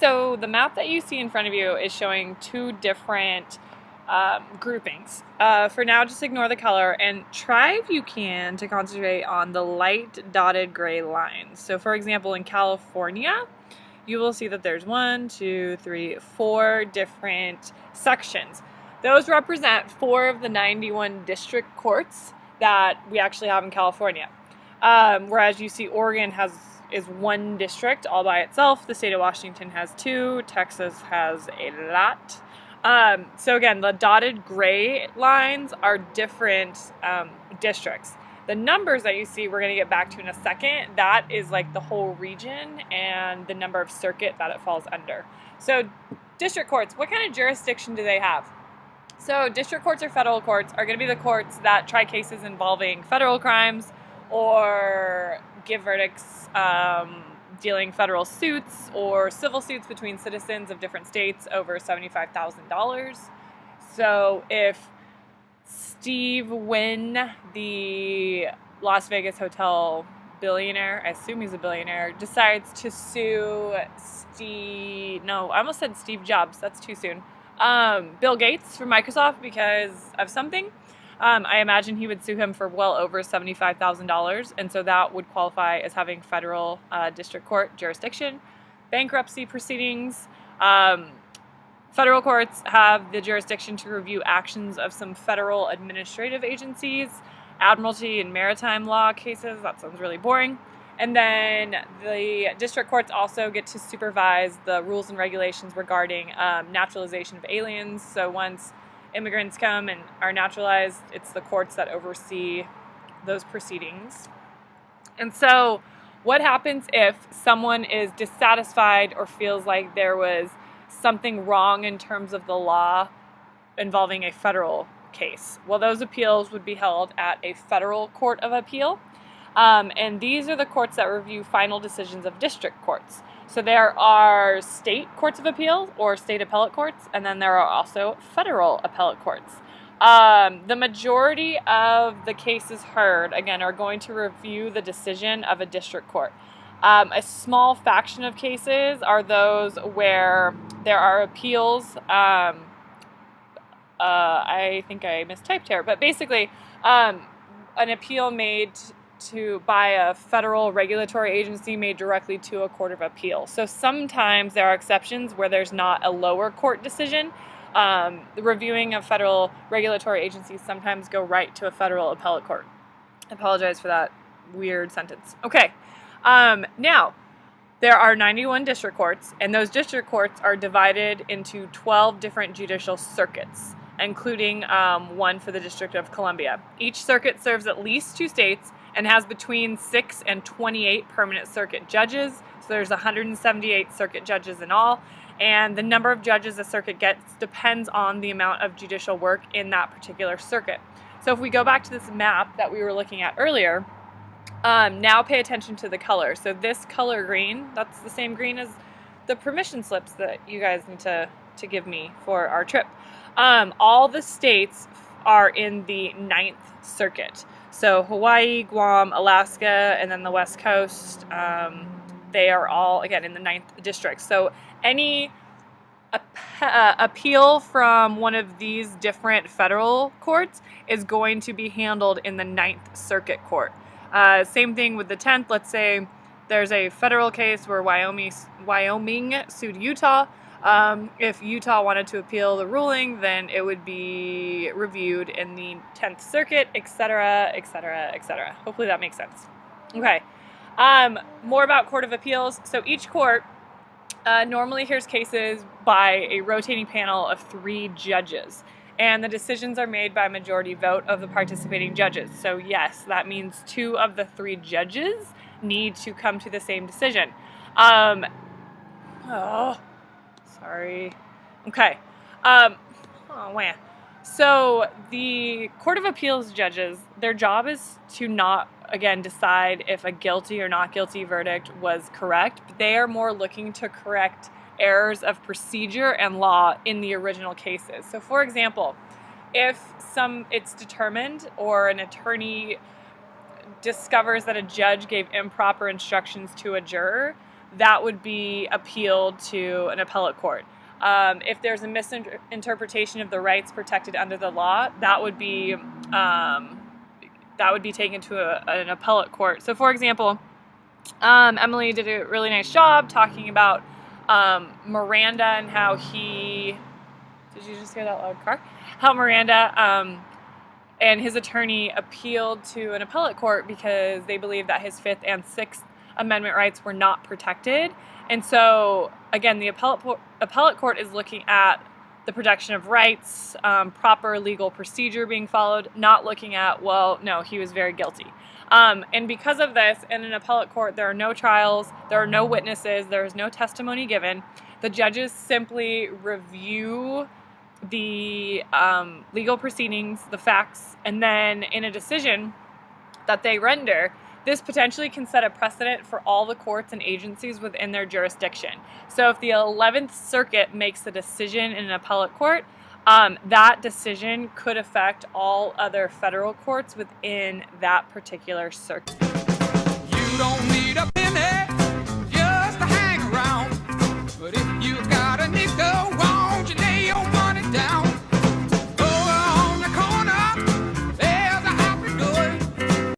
So the map that you see in front of you is showing two different groupings. For now, just ignore the color and try, if you can, to concentrate on the light dotted gray lines. So for example, in California, you will see that there's 4 different sections. Those represent 4 of the 91 district courts that we actually have in California. Whereas you see Oregon is 1 district all by itself. The state of Washington has 2. Texas has a lot. So again, the dotted gray lines are different districts. The numbers that you see, we're going to get back to in a second. That is like the whole region and the number of circuit that it falls under. So district courts, what kind of jurisdiction do they have? So district courts or federal courts are going to be the courts that try cases involving federal crimes or give verdicts dealing federal suits or civil suits between citizens of different states over $75,000. So if Steve Wynn, the Las Vegas hotel billionaire, I assume he's a billionaire, decides to sue I almost said Steve Jobs, that's too soon. Bill Gates from Microsoft because of something. I imagine he would sue him for well over $75,000, and so that would qualify as having federal district court jurisdiction. Bankruptcy proceedings. Federal courts have the jurisdiction to review actions of some federal administrative agencies, admiralty and maritime law cases. That sounds really boring. And then the district courts also get to supervise the rules and regulations regarding naturalization of aliens. So once immigrants come and are naturalized, it's the courts that oversee those proceedings. And so what happens if someone is dissatisfied or feels like there was something wrong in terms of the law involving a federal case? Well, those appeals would be held at a federal court of appeal. And these are the courts that review final decisions of district courts. So there are state courts of appeal or state appellate courts, and then there are also federal appellate courts. The majority of the cases heard, again, are going to review the decision of a district court. A small faction of cases are those where there are appeals. I think I mistyped here, but basically an appeal made by a federal regulatory agency made directly to a court of appeal. So sometimes there are exceptions where there's not a lower court decision. The reviewing of federal regulatory agencies sometimes go right to a federal appellate court. I apologize for that weird sentence. Okay, now there are 91 district courts, and those district courts are divided into 12 different judicial circuits, including one for the District of Columbia. Each circuit serves at least 2 states and has between 6 and 28 permanent circuit judges. So there's 178 circuit judges in all, and the number of judges a circuit gets depends on the amount of judicial work in that particular circuit. So if we go back to this map that we were looking at earlier, now pay attention to the color. So this color green, that's the same green as the permission slips that you guys need to give me for our trip. All the states are in the 9th circuit. So Hawaii, Guam, Alaska, and then the West Coast, they are all, again, in the 9th district. So any appeal from one of these different federal courts is going to be handled in the 9th circuit court. Same thing with the 10th. Let's say there's a federal case where Wyoming sued Utah. If Utah wanted to appeal the ruling, then it would be reviewed in the 10th Circuit, etc., etc., etc. Hopefully that makes sense. Okay, more about Court of Appeals. So each court normally hears cases by a rotating panel of 3 judges, and the decisions are made by majority vote of the participating judges. So yes, that means 2 of the 3 judges need to come to the same decision. Sorry. Okay. So the Court of Appeals judges, their job is to not, again, decide if a guilty or not guilty verdict was correct, but they are more looking to correct errors of procedure and law in the original cases. So for example, if it's determined or an attorney discovers that a judge gave improper instructions to a juror, that would be appealed to an appellate court. If there's a misinterpretation of the rights protected under the law, that would be taken to an appellate court. So, for example, Emily did a really nice job talking about Miranda and how he... Did you just hear that loud car? How Miranda and his attorney appealed to an appellate court because they believed that his Fifth and Sixth Amendment rights were not protected. And so, again, the appellate court is looking at the protection of rights, proper legal procedure being followed, not looking at, well, no, he was very guilty. And because of this, in an appellate court, there are no trials, there are no witnesses, there is no testimony given. The judges simply review the legal proceedings, the facts, and then in a decision that they render, this potentially can set a precedent for all the courts and agencies within their jurisdiction. So if the 11th Circuit makes a decision in an appellate court, that decision could affect all other federal courts within that particular circuit. You don't need a